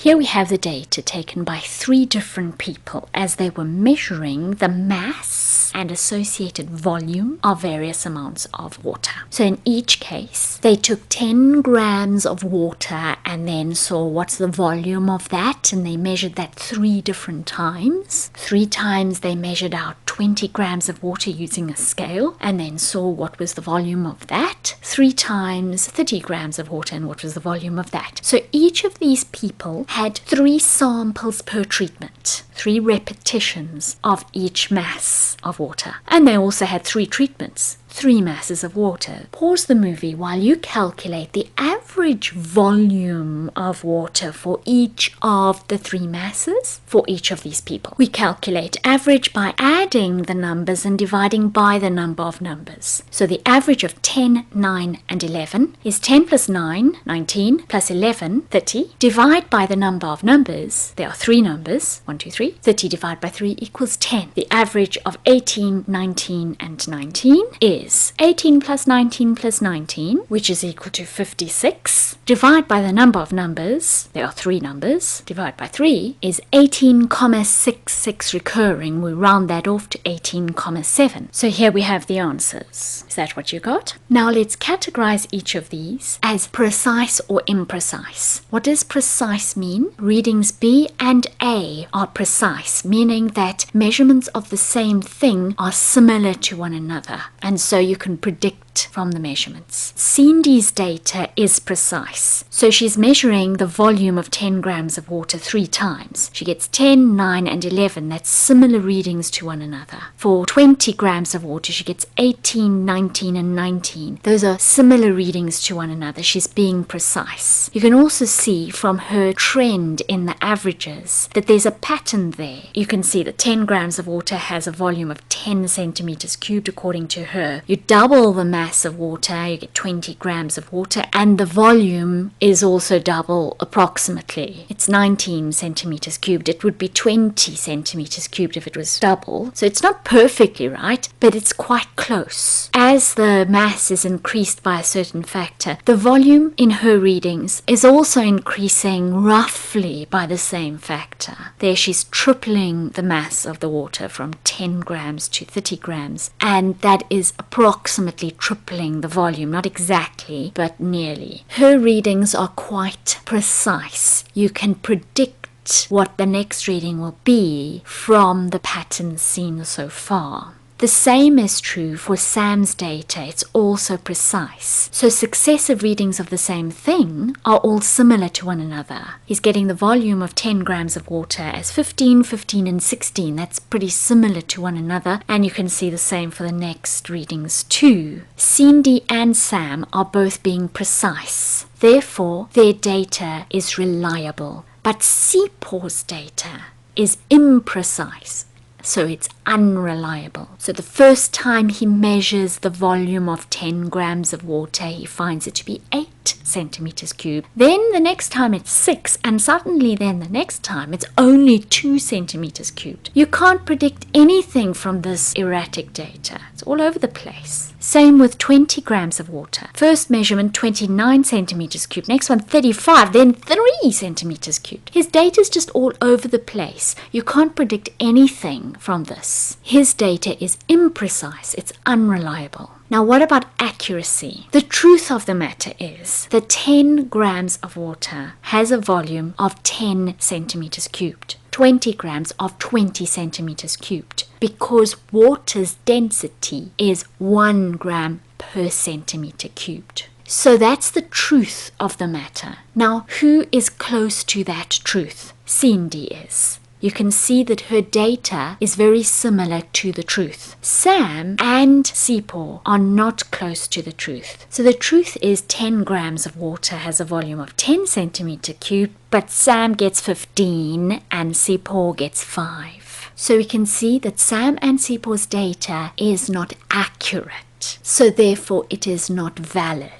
Here we have the data taken by 3 different people as they were measuring the mass and associated volume of various amounts of water. So in each case, they took 10 grams of water and then saw what's the volume of that, and they measured that 3 different times. 3 times they measured out 20 grams of water using a scale and then saw what was the volume of that. 3 times 30 grams of water and what was the volume of that. So each of these people had 3 samples per treatment, 3 repetitions of each mass of water. And they also had 3 treatments, 3 masses of water. Pause the movie while you calculate the average volume of water for each of the 3 masses for each of these people. We calculate average by adding the numbers and dividing by the number of numbers. So the average of 10, 9 and 11 is 10 plus 9, 19, plus 11, 30. Divide by the number of numbers. There are 3 numbers, 1, 2, 3. 30 divided by 3 equals 10. The average of 18, 19 and 19 is 18 plus 19 plus 19, which is equal to 56. Divide by the number of numbers, there are 3 numbers, divide by 3 is 18,66 recurring. We round that off to 18,7. So here we have the answers. Is that what you got? Now let's categorize each of these as precise or imprecise. What does precise mean? Readings B and A are precise, meaning that measurements of the same thing are similar to one another, and so you can predict from the measurements. Cindy's data is precise. So she's measuring the volume of 10 grams of water 3 times. She gets 10, 9 and 11. That's similar readings to one another. For 20 grams of water, she gets 18, 19 and 19. Those are similar readings to one another. She's being precise. You can also see from her trend in the averages that there's a pattern there. You can see that 10 grams of water has a volume of 10 centimeters cubed according to her. You double the mass of water, you get 20 grams of water, and the volume is also double approximately. It's 19 centimeters cubed. It would be 20 centimeters cubed if it was double. So it's not perfectly right, but it's quite close. As the mass is increased by a certain factor, the volume in her readings is also increasing roughly by the same factor. There she's tripling the mass of the water from 10 grams to 30 grams, and that is approximately tripling the volume, not exactly, but nearly. Her readings are quite precise. You can predict what the next reading will be from the patterns seen so far. The same is true for Sam's data. It's also precise. So successive readings of the same thing are all similar to one another. He's getting the volume of 10 grams of water as 15, 15 and 16. That's pretty similar to one another, and you can see the same for the next readings too. Cindy and Sam are both being precise. Therefore, their data is reliable. But Seepor's data is imprecise. So it's unreliable. So the first time he measures the volume of 10 grams of water, he finds it to be 8 centimeters cubed. Then the next time it's 6, and suddenly then the next time it's only 2 centimeters cubed. You can't predict anything from this erratic data. It's all over the place. Same with 20 grams of water. First measurement 29 centimeters cubed, next one 35, then 3 centimeters cubed. His data is just all over the place. You can't predict anything from this. His data is imprecise, it's unreliable. Now what about accuracy? The truth of the matter is that 10 grams of water has a volume of 10 centimeters cubed. 20 grams of 20 centimeters cubed, because water's density is 1 gram per centimeter cubed. So that's the truth of the matter. Now, who is close to that truth? Cindy is. You can see that her data is very similar to the truth. Sam and Seepor are not close to the truth. So the truth is 10 grams of water has a volume of 10 centimeter cubed, but Sam gets 15 and Seepor gets 5. So we can see that Sam and Seepor's data is not accurate. So therefore it is not valid.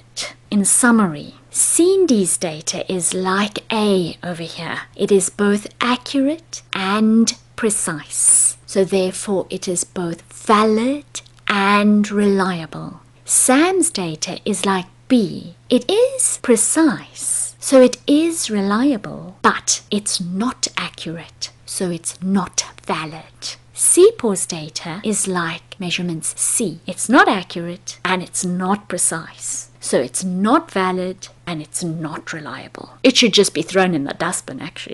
In summary, Cindy's data is like A over here. It is both accurate and precise. So therefore it is both valid and reliable. Sam's data is like B. It is precise, So it is reliable, but it's not accurate. So it's not valid. CPAWS data is like measurements C. It's not accurate and it's not precise. So it's not valid and it's not reliable. It should just be thrown in the dustbin, actually.